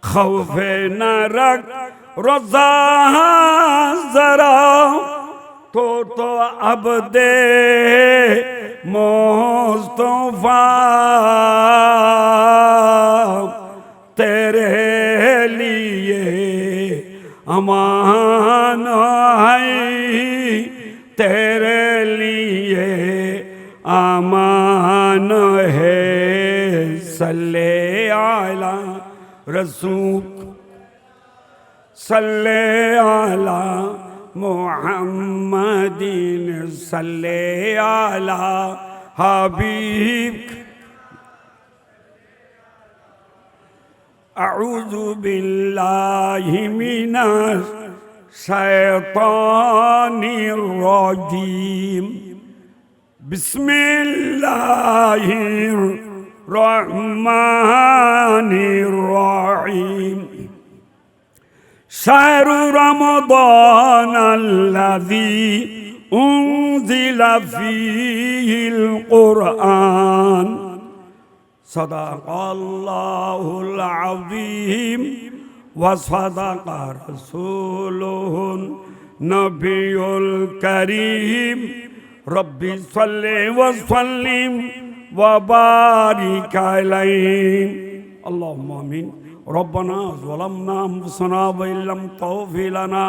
खौफे न रख रोजा जरा तो अब दे मुस्तफा तेरे लिए अमान है तेरे लिए अमान है सल्ले आला रसूल सल्ले आला मुहम्मदीन सल्ले आला हबीब अऊज़ु बिल्लाहि मिनश शैतानिर रजीम बिस्मिल्लाहिर रहमानिर रहीम शहरु रमज़ान अल्लज़ी उन्ज़िला फ़ीहिल क़ुरआन सदक़ल्लाहुल अज़ीम व सदक़ रसूलुहुन नबियुल करीम रब्बि सल्लि व सल्लिम व बारिक अलैहि अल्लाहुम्मा आमीन रब्बना ज़लमना अनफुसना व इल्लम तग़फिर लना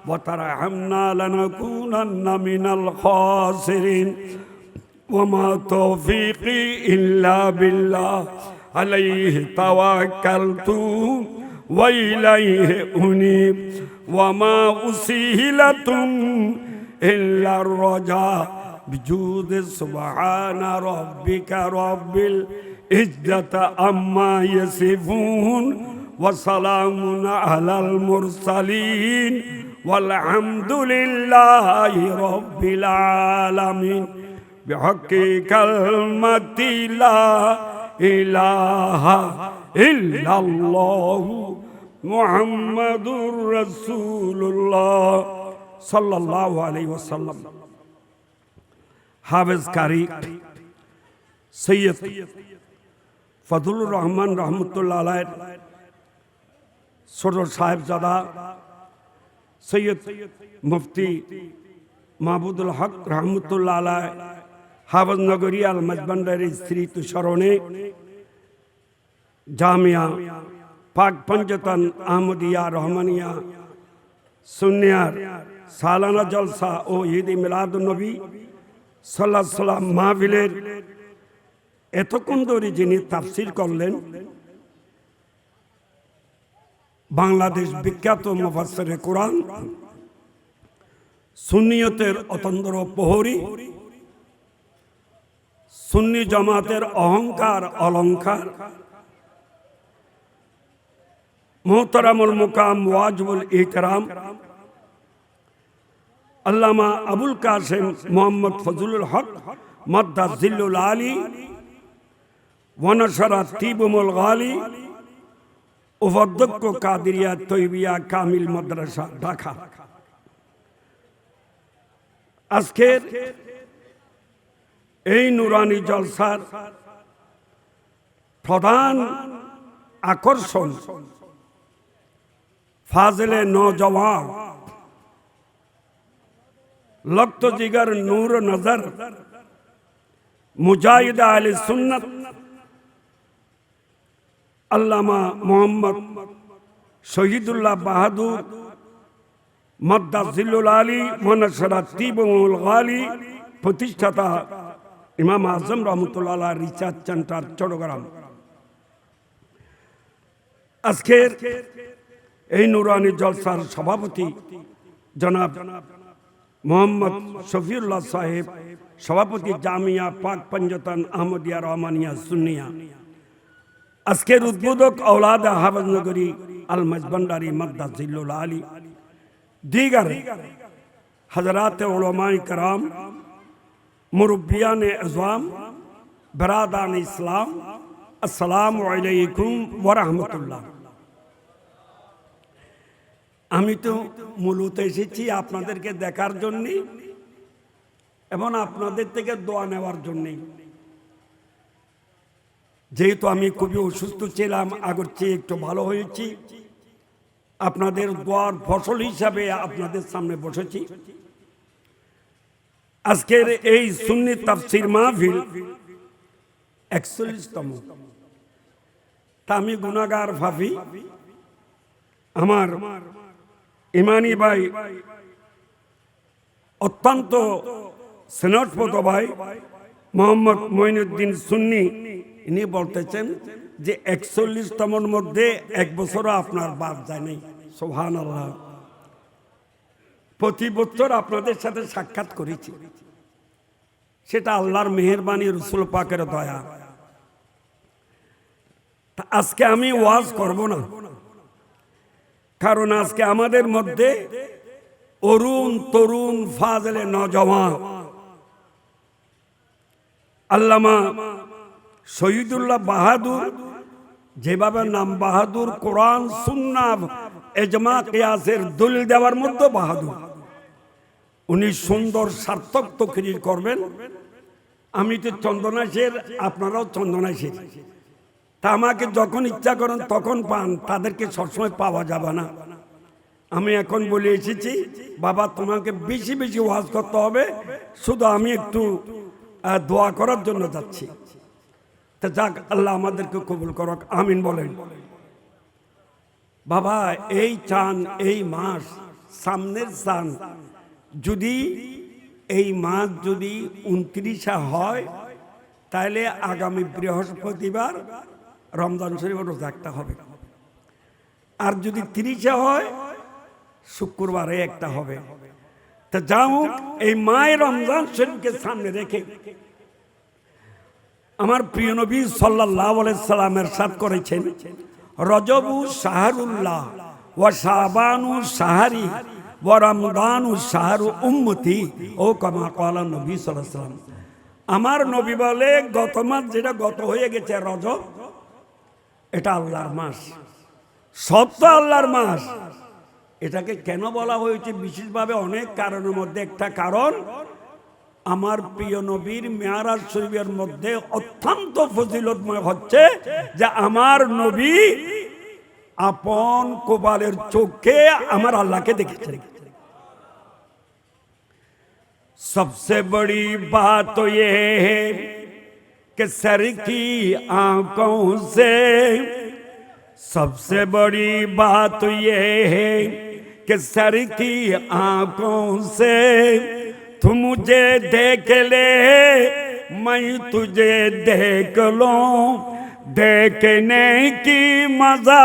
व तरहमना लनकूनन्ना मिनल खासिरीन वमा तौफीक़ी इल्ला बिल्लाह अलैहि तवक्कलतु व इलैहि उनीब वमा उसीलतुम इल्ला रजा बिजूद सुब्हान रब्बिका रब्बिल इज्जति अम्मा यसिफून व सलामुन अलल मुरसलीन वल्हम्दुलिल्लाहि रब्बिल आलमीन बिहक़्क़ि कलमति ला इलाहा इल्लल्लाहु मुहम्मदुर रसूलुल्लाह सल्लल्लाहु अलैहि वसल्लम हाफिज कारी सैयद फजलुर रहमान रहमतुल्लाह अलैह ছোট সাহেবজাদা সৈয়দ মুফতি মাহবুবুল হক রহমতুল্লাহ আলাইহ হাফেজ নগরী আল মাজবান্ডারির স্মৃত স্মরণে জামিয়া পাক পঞ্জতন আহমদিয়া রহমানিয়া সুন্নিয়ার সালানা জলসা ও ঈদ মিলাদুন নবী সাল্লাল্লাহু আলাইহি ওয়াসাল্লাম মাহফিলের এতক্ষণ ধরে যিনি তাফসীর করলেন বাংলাদেশ বিখ্যাত মুফাসসিরে কোরআন সুন্নিয়তের অতন্দ্র প্রহরী সুন্নি জামাতের অহংকার অলংকার মুহতারামুল মুকাম ওয়াজিবুল ইহতিরাম আল্লামা আবুল কাসেম মোহাম্মদ ফজলুল হক মাদ্দাজিল্লুল আলী ওয়ানাশারা তিবুল গালি উপাধ্যক্ষ কাদেরিয়া তৈবিয়া কামিল মাদ্রাসা ঢাকা আজকের এই নুরানি জলসার প্রধান আকর্ষণ ফাজলে নওজওয়ান লক্ত জিগার নূর নজর মুজাহিদ আহলে সুন্নাত আল্লামা মোহাম্মদ শহীদুল্লাহ বাহাদুর মাদ্দাজিল্লুল আলী ওয়ানাশারা তিবুল গালি প্রতিষ্ঠাতা ইমাম আজম রহমতুল্লাহ আলাইহ রিসার্চ সেন্টার চট্টগ্রাম আজকের এই নুরানি জলসার সভাপতি জনাব মোহাম্মদ শফিউল্লাহ সাহেব সভাপতি জামিয়া পাক পঞ্জতন আহমদিয়া রহমানিয়া সুন্নিয়া আজকের উদ্বোধক औलाद হাফেজ নগরী আল মাজবান্ডারি মাদ্দাজিল্লুল আলী दीगर हजरात उलमाए कराम मुरब्बियान अज़वाम बरादान इस्लाम अस्सलामु अलैकुम व रहमतुल्लाह। আমি তো মূলত এসেছি আপনাদেরকে দেখার জন্য এবং আপনাদের থেকে দোয়া নেওয়ার জন্য। যেহেতু আমি খুবই অসুস্থ ছিলাম, আগের চেয়ে একটু ভালো হয়েছি। আপনাদের দোয়ার ফসল হিসাবে আপনাদের সামনে বসেছি। আজকের এই সুন্নি তাফসীর মাহফিল ৪১তম। তা আমি গুনাহগার ভাবি, আমার ইমানি ভাই, অত্যন্ত স্নেহপদ ভাই মোহাম্মদ মঈনুদ্দিন সুন্নি, ইনি বলতেছেন যে ৪১তমর মধ্যে এক বছরও আপনার বাদ যায় নাই। সুবহানাল্লাহ। প্রতি বছর আপনাদের সাথে সাক্ষাৎ করেছি, সেটা আল্লাহর মেহেরবানি, রসুল পাকের দয়া। আজকে আমি ওয়াজ করব না, কারণ আজকে আমাদের মধ্যে অরুণ তরুণ ফাজলে নওজওয়ান আল্লামা শহীদুল্লাহ বাহাদুর, যেভাবে নাম বাহাদুর, কোরআন সুন্নাহ এজমা কিয়াসের দলিল দেওয়ার মধ্যে বাহাদুর, উনি সুন্দর সার্থক তকরীর করবেন। আমি তো চন্দনাইশের, আপনারাও চন্দনাইশের। তা আমাকে যখন ইচ্ছা করেন তখন পান, তাদেরকে সবসময় পাওয়া যাবে না। আমি এখন বলে এসেছি, বাবা তোমাকে বেশি বেশি ওয়াজ করতে হবে, শুধু আমি একটু দোয়া করার জন্য যাচ্ছি। তা যাক, আল্লাহ আমাদেরকে কবুল করক, আমিন বলেন। বাবা, এই চান, এই মাস, সামনের চান, যদি এই মাস যদি ২৯ হয়, তাহলে আগামী বৃহস্পতিবার রমজান শরীফের রোজা একটা হবে। আর যদি ৩০ হয়, শুক্রবারে একটা হবে। তা যাও, এই মায়ের রমজান শরীফকে সামনে রেখে আমার প্রিয় নবী সাল্লাল্লাহু আলাইহি সাল্লাম ইরশাদ করেছেন, রজবু শাহরুল্লাহ ওয়া শাবানু শাহরি ওয়া রমদানু শাহরু উম্মতি, ও কামা ক্বালা নবী সাল্লাল্লাহু আলাইহি সাল্লাম। আমার নবী বলে, গত মাস যেটা গত হয়ে গেছে রজব, এটা আল্লাহর মাস, সব তো আল্লাহর মাস। এটাকে কেন বলা হয়েছে বিশেষভাবে? অনেক কারণের মধ্যে একটা কারণ, আমার প্রিয় নবীর মেরাজ শরীফের মধ্যে অত্যন্ত ফজিলতময় হচ্ছে যে আমার নবী আপন কোবালের চোখে আমার আল্লাহকে দেখেছেন। सबसे बड़ी बात तो ये है कि सर की आंखों से, सबसे बड़ी बात तो ये है कि सर की आंखों से तू मुझे देख ले, मैं तुझे देख लूं, देखने की मजा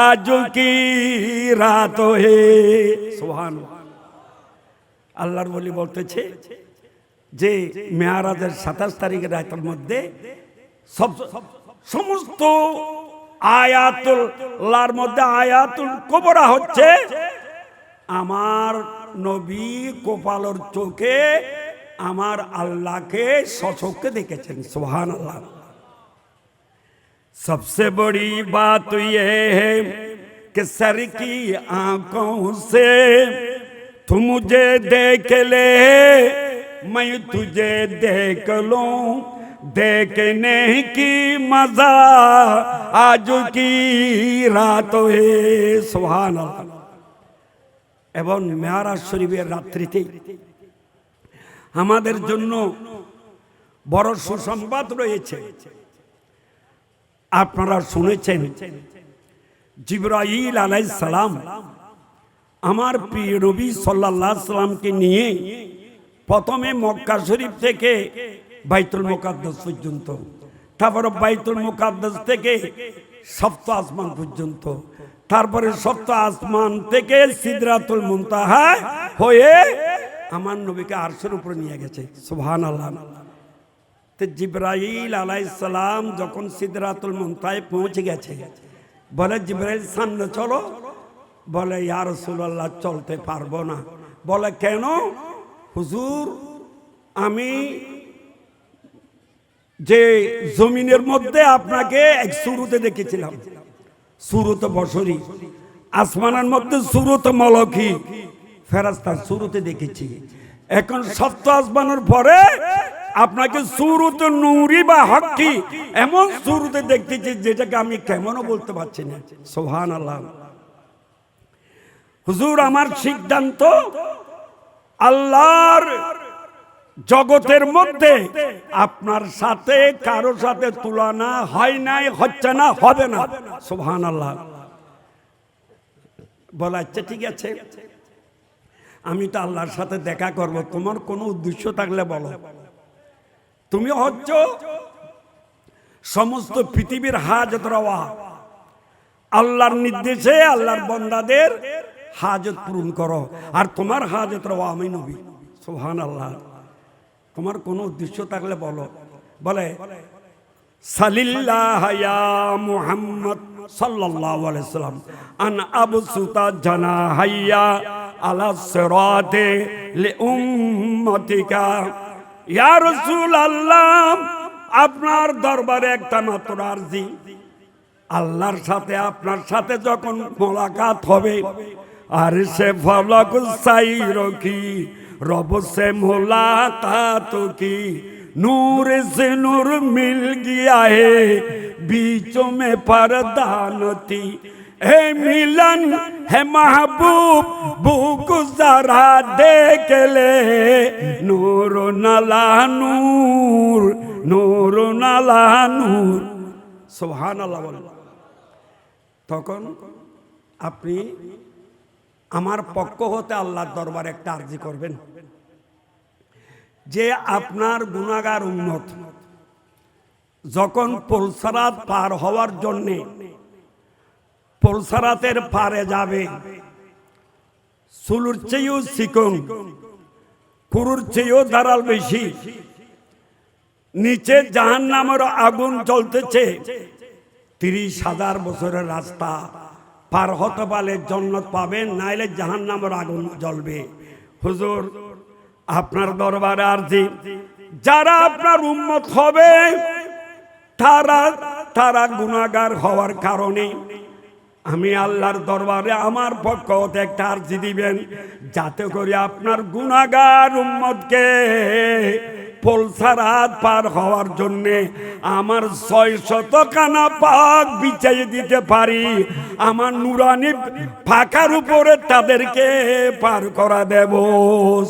आज की रात है। सुभान আল্লাহর ওলি বলতেছে যে মেরাজের ২৭ তারিখের রাতের মধ্যে সমস্ত আয়াতুল্লাহর মধ্যে আয়াতুল কুবরা হচ্ছে আমার নবী কপালের চোখে আমার আল্লাহকে সচক্ষে দেখেছেন। সুবহানাল্লাহ। सबसे बड़ी बात ये है कि सर की आंखों से तू मुझे देख ले, मैं तुझे देख लूं, देखने की मजा आज की रात है। सुबहानाल्लाह। এবং মেরাজ শরীফের রাত্রিতে আমাদের জন্য বড় সুসংবাদ রয়েছে। আপনারা শুনেছেন, জিবরাইল আলাইহিস সালাম আমার প্রিয় নবী সাল্লাল্লাহু আলাইহি সাল্লামকে নিয়ে প্রথমে মক্কা শরীফ থেকে বাইতুল মুকাদ্দাস পর্যন্ত, তারপরে বাইতুল মুকাদ্দাস থেকে সপ্ত আসমান পর্যন্ত, তারপরে সপ্ত আসমান থেকে সিদরাতুল মুনতাহা হয়ে আমার নবীকে আরশের উপরে নিয়ে গেছে। সুবহানাল্লাহ। তো জিবরাইল আলাইহিস সালাম যখন সিদরাতুল মুনতাহায় পৌঁছে গেছে, বলে জিবরাইল সামনে চলো। বলে ইয়া রাসূলুল্লাহ চলতে পারবো না। বলে কেন? হুজুর, আমি যে জমিনের মধ্যে আপনাকে এক শুরুতে দেখেছিলাম, শুরুতে বশরী, আসমানের মধ্যে শুরুতে মলকি ফেরেশতা শুরুতে দেখেছি। এখন সপ্ত আসমানের পরে আপনাকে সুরত নূরি বা হক্কি এমন সুরতে দেখতেছি যেটাকে আমি কেমনও বলতে পারছি না। সুবহানাল্লাহ। হুজুর, আমার সিদ্ধান্ত আল্লাহর জগতের মধ্যে আপনার সাথে কারো সাথে তুলনা হয় নাই, হচ্ছে না, হবে না। সুবহানাল্লাহ। বলা আচ্ছা ঠিক আছে, আমি তো আল্লাহর সাথে দেখা করব, তোমার কোনো উদ্দেশ্য থাকলে বলো। তুমি হচ্ছ সমস্ত পৃথিবীর হাজত রওয়া, আল্লাহর নির্দেশে আল্লাহর বান্দাদের হাজত পূরণ করো, আর তোমার হাজত রওয়া আমি নবী। সুবহানাল্লাহ। তোমার কোনো উদ্দেশ্য থাকলে বলো। বলে সালিল্লাহ ইয়া মুহাম্মদ সাল্লাল্লাহু আলাইহি সাল্লাম আন আবসুতা জানাহাইয়া আলা সিরাতে লি উম্মতিকা। ইয়া রাসূলুল্লাহ, আপনার দরবারে একটা মাত্র আরজি, আল্লাহর সাথে আপনার সাথে যখন মোলাকাত হবে, আর সে ফলক সাইর কি রব সে মোলাকাত কি नूर से नूर मिल गया है बीचों में परदानती है मिलन है महबूब भूख जरा देख ले नूर नला नूर नूर नला नूर। সুবহানাল্লাহ। তখন আপনি আমার পক্ষ হতে আল্লাহর দরবারে একটা আরজি করবেন যে আপনার গুনাহগার উম্মত যখন পুলসারাত পার হওয়ার জন্যে পুলসারাতের পারে যাবে, সুলুর চেয়েও চিকন, কুরুর চেয়েও দাঁড়াল বেশি, নিচে জাহান্নামের আগুন জ্বলতেছে, 30,000 বছরের রাস্তা পার হতে পারলে জান্নাত পাবেন, নাইলে জাহান্নামের আগুন জ্বলবে। হুজুর, আপনার দরবারে আরজি, যারা আপনার উম্মত হবে তারা গুনাহগার হওয়ার কারণে আমি আল্লাহর দরবারে আমার পক্ষ হতে একটা আরজি দিবেন, যাতে করে আপনার গুনাহগার উম্মতকে পুলসারাত পার হওয়ার জন্যে আমার 600 কানা পাক বিছাইয়ে দিতে পারি, আমার নুরানি পাখার উপরে তাদেরকে পার করা দেব।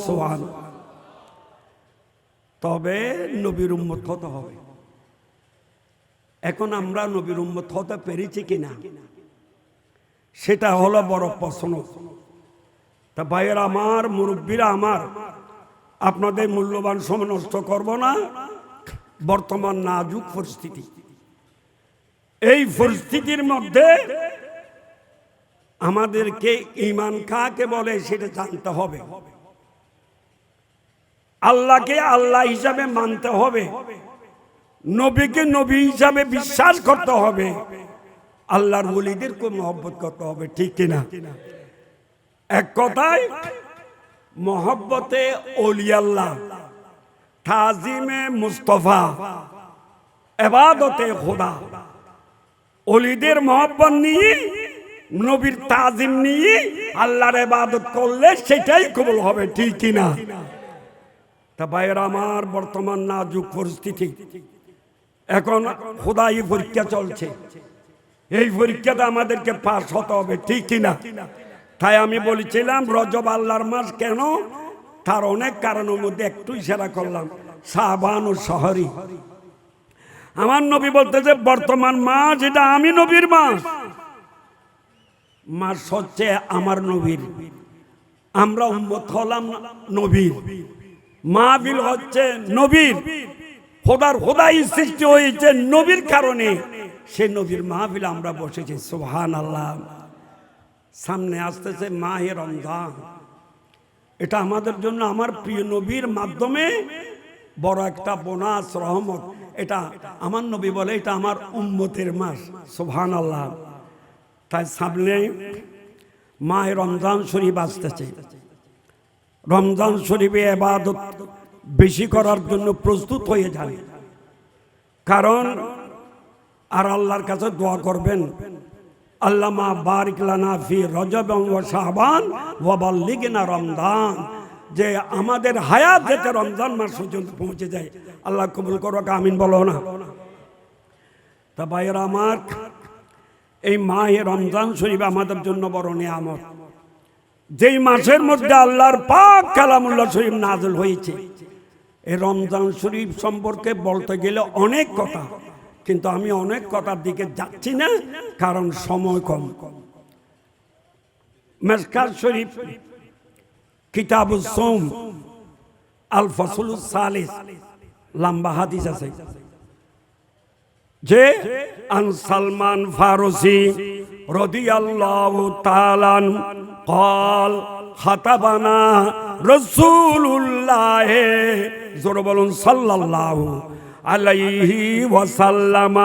সুবহানাল্লাহ। তবে নবীর উম্মত হতে হবে। এখন আমরা নবীর উম্মত হতে পেরেছি কিনা সেটা হলো বড় প্রশ্ন। তা ভাইয়েরা আমার, মুরব্বীরা আমার, আপনাদের মূল্যবান সময় নষ্ট করব না। বর্তমান নাজুক পরিস্থিতি, এই পরিস্থিতির মধ্যে আমাদেরকে ঈমান কাকে বলে সেটা জানতে হবে, আল্লাহকে আল্লাহ হিসাবে মানতে হবে, নবীকে নবী হিসাবে বিশ্বাস করতে হবে, আল্লাহর ওলিদেরকে মহব্বত করতে হবে, ঠিক কিনা? এক কথায় মহব্বতে ওলিয়াল্লাহ, তাজিমে মুস্তফা, ইবাদতে খোদা, ওলিদের মহব্বত নিয়ে, নবীর তাজিম নিয়ে আল্লাহর ইবাদত করলে সেটাই কবুল হবে, ঠিক কিনা? তা ভাইয়েরা আমার, বর্তমান নাজুক পরিস্থিতি, এখন খোদাই পরীক্ষা চলছে, এই পরীক্ষাতে আমাদেরকে পাস হতে হবে, ঠিক কিনা? তাই আমি বলেছিলাম রজব আল্লাহর মাস কেন, তার অনেক কারণের মধ্যে একটু ইশারা করলাম, শাবান ও শহরি। আমার নবী বলতেছে বর্তমান মাস এটা আমি নবীর মাস, মাস হচ্ছে আমার নবীর, আমরা উম্মত হলাম নবীর, মাহফিল হচ্ছে নবীর, খোদাই সৃষ্টি হয়েছে নবীর কারণে, সে নবীর মাহফিল আমরা বসেছি। সুবহানাল্লাহ। সামনে আসতেছে মাহে রমজান, এটা আমাদের জন্য আমার প্রিয় নবীর মাধ্যমে বড় একটা বোনাস, রহমত। এটা আমার নবী বলে এটা আমার উম্মতের মাস। সুবহানাল্লাহ। তাই সামনে মাহে রমজান শরীফ আসতেছে, রমজান শরীফে ইবাদত বেশি করার জন্য প্রস্তুত হয়ে যান, কারণ আর আল্লাহর কাছে দোয়া করবেন, আল্লামা বারিক লানা ফি রজব ওয়া শাবান ওয়া বাল্লিগনা রমজান। যে আমাদের হায়াত যাতে রমজান মাস পর্যন্ত পৌঁছে যায়। আল্লাহ কবুল করো, আমিন বলো না। তা ভাইয়েরা আমার, এই মাহে রমজান শরীফ আমাদের জন্য বড় নিয়ামত। যেই মাসের মধ্যে আল্লাহর পাক কালামুল্লাহ শরীফ নাযিল হয়েছে। এই রমজান শরীফ সম্পর্কে বলতে গেলে অনেক কথা, কিন্তু আমি অনেক কথার দিকে যাচ্ছি না, কারণ সময় কম। মিশকাত শরীফ কিতাবুস সওম আল ফাসলুস সালিস, লম্বা হাদিস আছে যে আন সালমান ফারসি রাদিয়াল্লাহু তাআলা قال خطبنا রাসূলুল্লাহ জোরে বলুন সাল্লাল্লাহু আলাইহি ওয়াসাল্লাম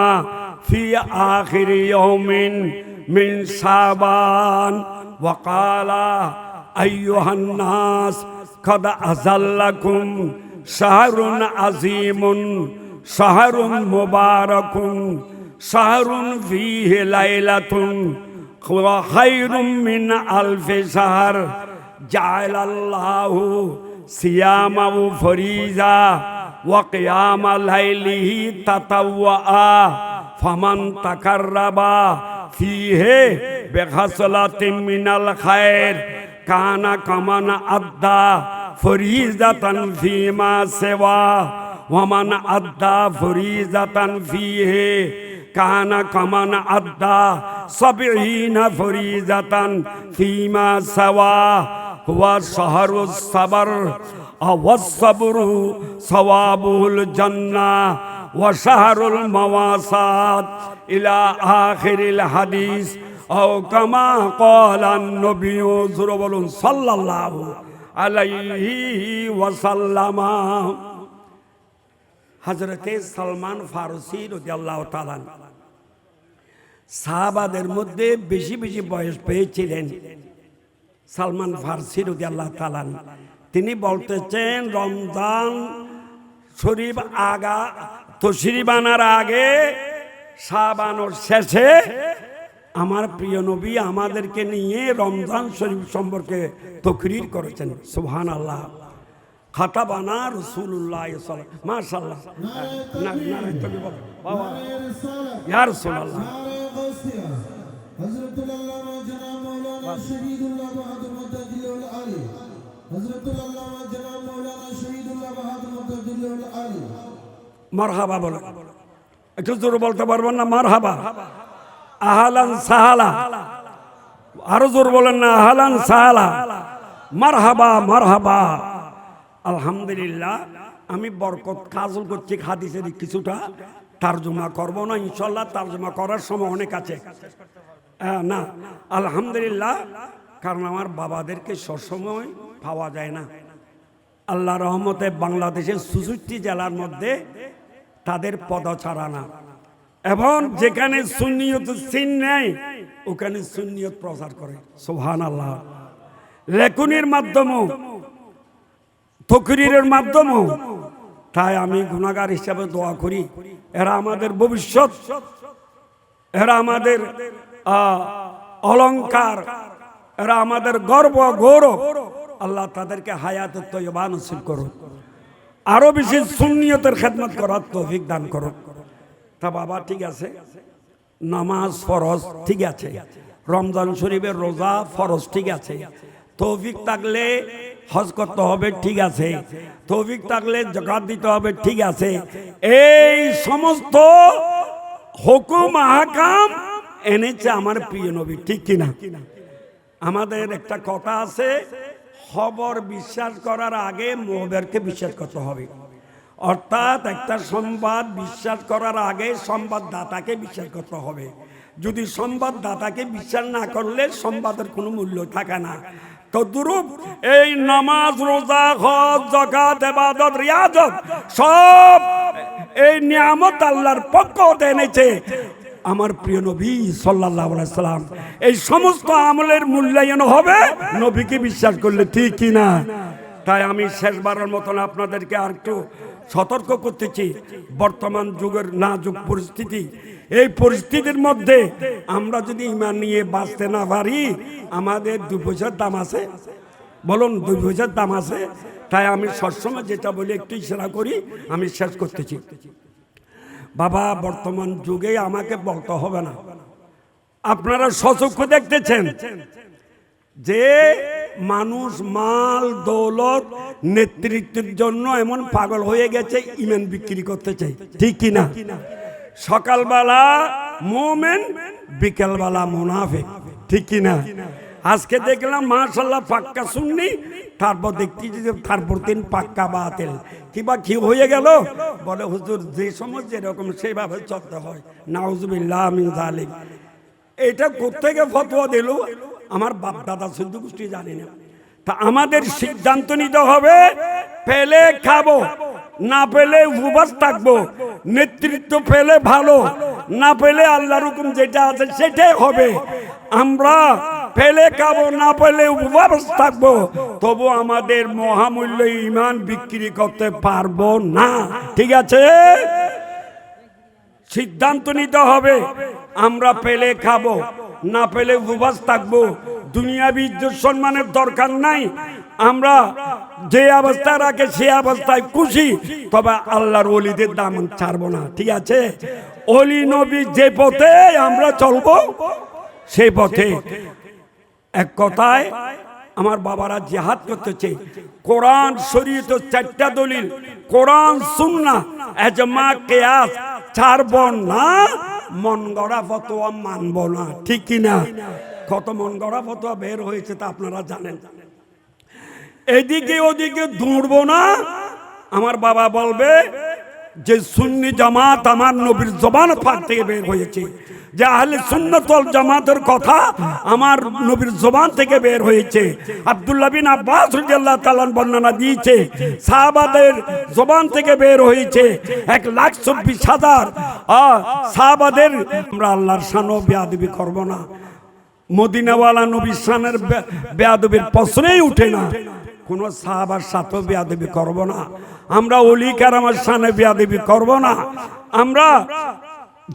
ফি আখির ইয়াউমিন মিন শাবান ওয়া ক্বালা আইয়ুহান নাস قد أزلكم شهر عظيم شهر مبارك شهر فيه ليلة خير من ألف شهر جعل الله صيامه فريضة وقيام ليله تطوعا فمن تقرب فيه بخصلة من الخير كان كمن أدى فريضة فيما سوى ومن أدى فريضة فيه كان كمن أدى 70 فريضة فيما سوى هو شهر الصبر والصبر ثوابه الجنة وشهر المواساة إلى آخر الحديث أو كما قال النبي صلى الله عليه وسلم। হযরতে সালমান ফারসি রাদিয়াল্লাহু তাআলা সাহাবাদের মধ্যে বেশি বেশি বয়স পেয়েছিলেন। সালমান ফারসি রাদিয়াল্লাহু তাআলা তিনি বলতেছেন, রমজান শরীফ আগা তশরিফ আনার আগে শাবানোর শেষে আমার প্রিয় নবী আমাদেরকে নিয়ে রমজান শরীফ সম্পর্কে তাকরীর করেছেন। সুবহানাল্লাহ। খাতাবানা রাসূলুল্লাহ সাল্লাল্লাহু মাশাআল্লাহ। না তুমি বলো বাবা ইয়া রাসূলুল্লাহ। হযরতুল আল্লামা জনাব মাওলানা শহীদুল্লাহ বাহাদুর মুতাজিল্লুল আলী, হযরতুল আল্লামা জনাব মাওলানা শহীদুল্লাহ বাহাদুর মুতাজিল্লুল আলী। মারহাবা বলো, একটু জোরে বলতে পারবেন না? মারহাবা। আহলান সাহালা, আরো জোর বলেন না? আহলান সাহালা, মারহাবা মারহাবা। আলহামদুলিল্লাহ। আমি বরকত কাজল করছি হাদিসের কিছুটা তরজমা করব না ইনশাআল্লাহ, তরজমা করার সময় অনেক আছে না। আলহামদুলিল্লাহ, কারণ আমার বাবাদেরকে সবসময় পাওয়া যায় না। আল্লাহ রহমতে বাংলাদেশের ৬৪ জেলার মধ্যে তাদের পদচারণা না, এবং যেখানে সুন্নিয়ত সিন নেই ওখানে সুন্নিয়ত প্রচার করে। সুবহানাল্লাহ। লেখনির মাধ্যমে, তাকরীরের মাধ্যমে। তাই আমি গুনাহগার হিসাবে দোয়া করি, এরা আমাদের ভবিষ্যৎ, এরা আমাদের অলংকার, এরা আমাদের গর্ব গৌরব। আল্লাহ তাদেরকে হায়াতুত তয়্যিবা নসিব করুন, আরো বেশি সুন্নিয়তের খেদমত করার তৌফিক দান করুন। তা বাবা ঠিক আছে, নামাজ ফরজ ঠিক আছে, রমজান শরীফের রোজা ফরজ ঠিক আছে, তৌফিক থাকলে হজ করতে হবে ঠিক আছে, তৌফিক থাকলে যাকাত দিতে হবে ঠিক আছে। এই সমস্ত হুকুম আহকাম এনেছে আমার প্রিয় নবী, ঠিক কিনা? আমাদের একটা কথা আছে, খবর বিশ্বাস করার আগে মুখবেরকে বিশ্বাস করতে হবে। অর্থাৎ একটা সংবাদ বিশ্বাস করার আগে সংবাদদাতাকে বিশ্বাস করতে হবে। যদি সংবাদদাতাকে বিশ্বাস না করলে সংবাদের কোনো মূল্য থাকে না। তদ্রূপ এই নামাজ, রোজা, হজ, যাকাত, ইবাদত, রিয়াজত সব এই নিয়ামত আল্লাহর পক্ষ হতে এনেছে আমার প্রিয় নবী সাল্লাল্লাহু আলাইহি সাল্লাম। এই সমস্ত আমলের মূল্যায়ন হবে নবীকে বিশ্বাস করলে, ঠিক কিনা? তাই আমি শেষবারের মতন আপনাদেরকে আর একটু সতর্ক করতেছি, বর্তমান যুগের নাজুক পরিস্থিতি, এই পরিস্থিতির মধ্যে আমরা যদি ঈমান নিয়ে বাঁচতে না পারি, আমাদের 2 পয়সার দাম আছে? বলুন 2 পয়সার দাম আছে। তাই আমি সবসময় যেটা বলি একটু ইশারা করি, আমি শেষ করতেছি। বাবা বর্তমান যুগে আমাকে বলতে হবে না, আপনারা সচক্ষে দেখতেছেন যে মানুষ মাল দৌলত নেতৃত্বের জন্য এমন পাগল হয়ে গেছে, ইমান বিক্রি করতে চাই, ঠিক কিনা? সকালবেলা মুমিন, বিকেলবেলা মুনাফিক, ঠিক কিনা? আজকে দেখলাম মাশাআল্লাহ পাক্কা সুন্নি, তারপর দেখছি যে তারপর দিন পাক্কা বাতিল। কিবা কি হয়ে গেল? বলে হুজুর যে সময় যেরকম সেইভাবে চলতে হয়। নাউজুবিল্লাহ মিন যালিক। এটা কোত্থেকে ফতোয়া দিল? আমার বাপ দাদা শুদ্ধ গোষ্ঠী জানি না। তা আমাদের সিদ্ধান্ত নিতে হবে, পেলে খাবো, না পেলে উপবাস থাকবো। নেতৃত্ব পেলে ভালো, না পেলে আল্লাহর হুকুম যেটা আছে সেটাই হবে। আমরা পেলে খাবো, না পেলে উপবাস থাকবো, তবু আমাদের মহামূল্য ঈমান বিক্রি করতে পারবো না, ঠিক আছে? সিদ্ধান্ত নিতে হবে, আমরা পেলে খাবো, না পেলে উপবাস থাকবো। দুনিয়াবি ইজ্জত সম্মানের দরকার নাই, আমরা যে অবস্থায় রাখে সে অবস্থায় খুশি, তবে আল্লাহর ওলিদের দামন ছাড়বো না, ঠিক আছে? ওলি নবী যে পথে আমরা চলবো সেই পথে। এক কথায় আমার বাবারা জিহাদ করতেছে, কোরআন শরীয়ত 4টা দলিল, কোরআন সুন্নাহ ইজমা কিয়াস ছাড়ব না, মন গড়া ফতোয়া মানব না, ঠিক কিনা? কত মন গড়া ফতোয়া বের হয়েছে তা আপনারা জানেন। এদিকে ওদিকে দৌড়বো না। আমার বাবা বলবে যে সুন্নি জামাত আমার নবীর জবান ফাঁক থেকে বের হয়েছে, যে আহলে সুন্নাত ওয়াল জামাতের কথা আমার নবীর জবান থেকে বের হয়েছে। আব্দুল্লাহ বিন আব্বাস রাদিয়াল্লাহু তাআলা বর্ণনা দিয়েছে, সাহাবাদের জবান থেকে বের হয়েছে। 1,24,000 সাহাবাদের। আমরা আল্লাহর শানও বেয়াদবি করব না, মদিনাওয়ালা নবীর শানের বেয়াদবির প্রশ্নই উঠে না। কোন সাহাবার সাথে বেয়াদবি করব না, আমরা ওলি কারামের শানে বেয়াদবি করব না, আমরা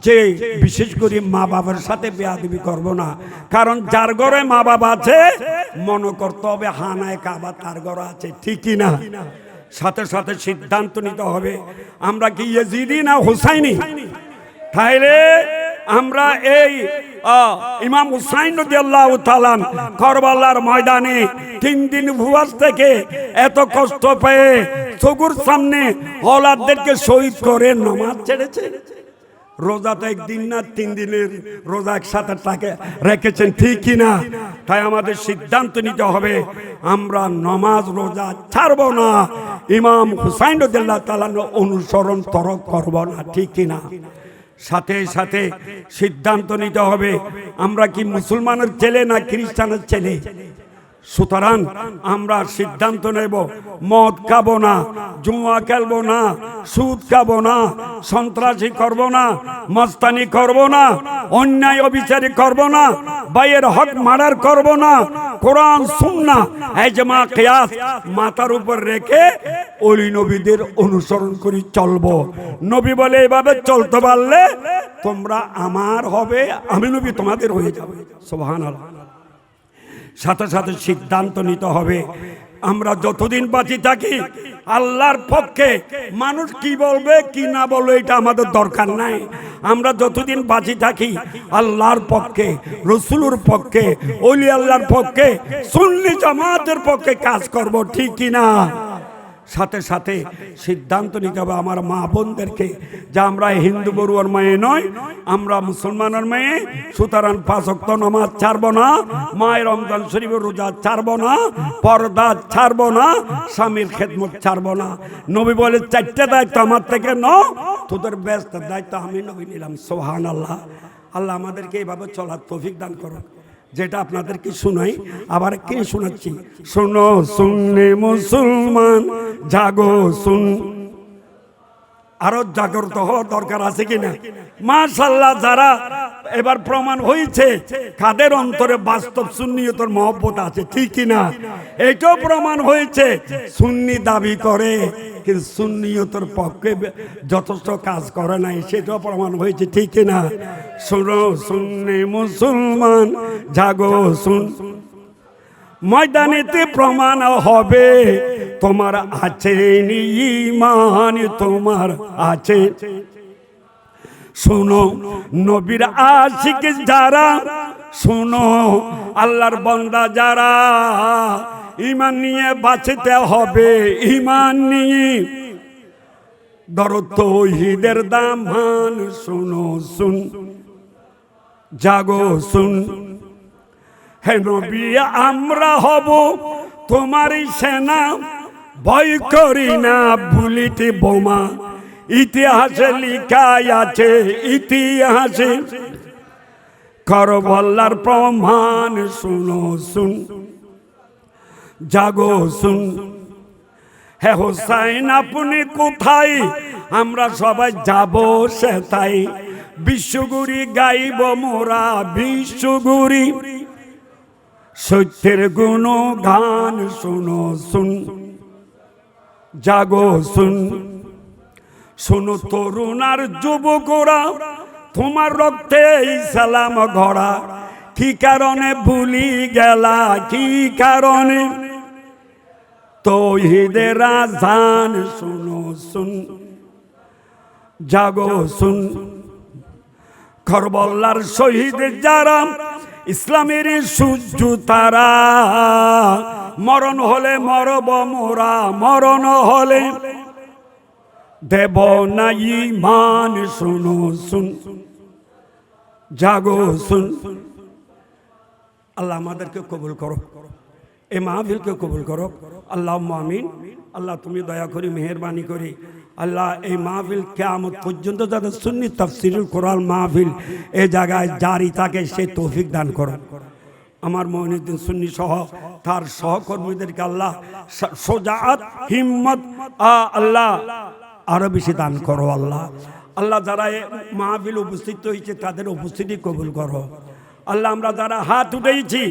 যে বিশেষ করে মা বাবার সাথে বেয়াদবি করব না। কারণ যার ঘরে মা বাবা আছে মনে করতে হবে হানায় কাবা তার ঘরে আছে, ঠিক কিনা? সাথে সাথে সিদ্ধান্ত নিতে হবে আমরা কি ইয়াজিদি না হুসাইনি। তাইলে আমরা এই ইমাম হুসাইন রাদিয়াল্লাহু তাআলা কারবালার ময়দানে 3 দিন উপবাস থেকে এত কষ্ট পেয়ে চোখের সামনে ওলাদদেরকে শহীদ করে নামাজ ছেড়েছে। রোজা তো একদিন না 3 দিনের রোজা একসাথে তাকে রেখেছেন, ঠিক কিনা? তাই আমাদের সিদ্ধান্ত নিতে হবে আমরা নামাজ রোজা ছাড়বো না, ইমাম হুসাইন রাদিয়াল্লাহু তাআলা অনুসরণ তরক করব না, ঠিক কিনা? সাথে সাথে সিদ্ধান্ত নিতে হবে আমরা কি মুসলমানের ছেলে না খ্রিস্টানের ছেলে। সুতরাং আমরা সিদ্ধান্ত নেব মদ খাবো না, জুয়া খেলবো না, সুদ খাবো না, সন্ত্রাসী করব না, মস্তানি করব না, অন্যায় অবিচারী করব না, ভাইয়ের হক মার্ডার করব না। কোরআন সুন্নাহ ইজমা কিয়াস মাথার উপর রেখে ওলি নবীদের অনুসরণ করে চলবো। নবী বলে এভাবে চলতে পারলে তোমরা আমার হবে, আমি নবী তোমাদের হয়ে যাবে। সুবহানাল্লাহ। সাথে সাথে সিদ্ধান্ত নিতে হবে আমরা যতদিন বাঁচি থাকি আল্লাহর পক্ষে। মানুষ কি বলবে কি না বলবে এটা আমাদের দরকার নাই। আমরা যতদিন বাঁচি থাকি আল্লাহর পক্ষে, রসুলের পক্ষে, ওলি আল্লাহর পক্ষে, সুন্নি জামাতের পক্ষে কাজ করব, ঠিক কিনা? সাথে সাথে সিদ্ধান্ত নিতে হবে আমার মা বোনদেরকে যে আমরা হিন্দু বড়ুয়ার মেয়ে নয়, আমরা মুসলমানের মেয়ে। সুতরাং 5 ওয়াক্ত নামাজ ছাড়ব না, মায়ের রমজান শরীফের রোজা ছাড়ব না, পর্দা ছাড়ব না, স্বামীর খেদমত ছাড়ব না। নবী বলে 4টা দায়িত্ব আমার থেকে নাও, তোদের ব্যস্ত দায়িত্ব আমি নবী নিলাম। সুবহানাল্লাহ। আল্লাহ আমাদেরকে এইভাবে চলার তৌফিক দান করুন। যেটা আপনাদেরকে শোনাই আবার কি শোনাচ্ছি, শোনো সুন্নি মুসলমান জাগো শুন। আরো জাগ্রত হওয়ার দরকার আছে কিনা? মাশাআল্লাহ, যারা এবার প্রমাণ হয়েছে কাদের অন্তরে বাস্তব সুন্নিয়তের মহব্বত আছে, ঠিক কিনা? এটাও প্রমাণ হয়েছে সুন্নি দাবি করে কিন্তু সুন্নিয়তের পক্ষে যথেষ্ট কাজ করে নাই, সেটাও প্রমাণ হয়েছে, ঠিক কিনা? শোনো সুন্নি মুসলমান জাগো শুন, ময়দানেতে প্রমাণ হবে তোমার আছে ঈমান, তোমার আছে। শোনো নবীর আশিক যারা, শোনো আল্লাহর বান্দা যারা, ঈমান নিয়ে বাঁচতে হবে, ঈমান নিয়ে ধরো তাওহীদের দামান। শোনো শুন জাগো শুন, হে নবী আমরা হব তোমারই সেনা, ভয় করি না বুলেট বোমা। ইতিহাসে লিখাই আছে, ইতিহাসে কারবালার প্রমাণ। শুনো শুন জাগো শুন, হে হোসাইন আপনি কোথায়, আমরা সবাই যাব সেথায়। বিশ্বগুরি গাইব মোরা, বিশ্বগুরি সত্যের গুণ গান। শুনো শুন জাগো শুন, শোনো তরুণ আর যুবকরা, তোমার রক্তে ইসলাম গড়া। কি কারণে ভুলি গেলা, কি কারণে তাওহীদের আযান। শুনো শুন জাগো শুন, কারবালার শহীদ যারা, ইসলামের সূর্য তারা। মরণ হলে মরব মোরা, মরণ হলে দেব না ঈমান। শুনো শুন জাগো শুন, আল্লাহ আমাদেরকে কবুল করো, এই মাহফিলকে কবুল করো, আল্লাহুম্মা আমিন। আল্লাহ তুমি দয়া করি মেহেরবানি করি আল্লাহ এই মাহফিল কিয়ামত পর্যন্ত যাতে সুন্নি তাফসীরুল কোরআন মাহফিল এই জায়গায় জারি থাকে সে তৌফিক দান করো। আমার মঈনুদ্দিন সুন্নি সহ তার সহকর্মীদেরকে আল্লাহ সোজাআত হিম্মত আল্লাহ আরো বেশি দান করো। আল্লাহ আল্লাহ যারা মাহফিল উপস্থিত হয়েছে তাদের উপস্থিতি কবুল করো। আল্লাহ আমরা যারা হাত উঠেছি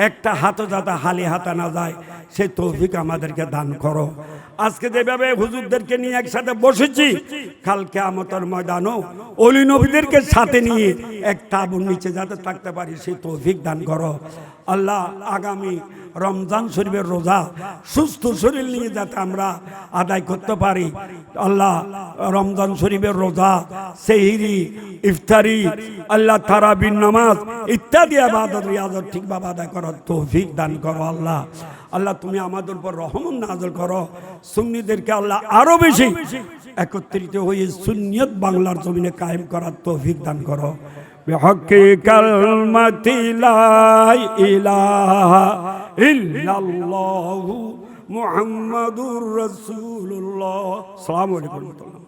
একটা হাতও যাতে হালি হাতে না যায় সে তৌফিক আমাদেরকে দান করো। আজকে যেভাবে হুজুরদেরকে নিয়ে একসাথে বসেছি, কাল কিয়ামতের ময়দানও ওলি নবীদেরকে সাথে নিয়ে এক তাঁবুর নিচে যাতে থাকতে পারি সেই তৌফিক দান করো। আল্লাহ আগামী রমজান শরীফের রোজা সুস্থ শরীর নিয়ে যাতে আমরা আদায় করতে পারি। আল্লাহ রমজান শরীফের রোজা, সেহরি, ইফতারি, আল্লাহ তারাবির নামাজ ইত্যাদি ইবাদত রিয়াজত ঠিকভাবে আদায় করার তৌফিক দান করো। আল্লাহ আল্লাহ তুমি আমাদের উপর রহমত নাযিল করো। সুন্নিদেরকে আল্লাহ আরো বেশি একত্রিত হয়ে সুন্নিয়ত বাংলার জমিনে কায়েম করার তৌফিক দান করো। বিহক্কি কালমাতি লা ইলাহা ইল্লাল্লাহু মুহাম্মাদুর রাসূলুল্লাহ। আসসালামু আলাইকুম।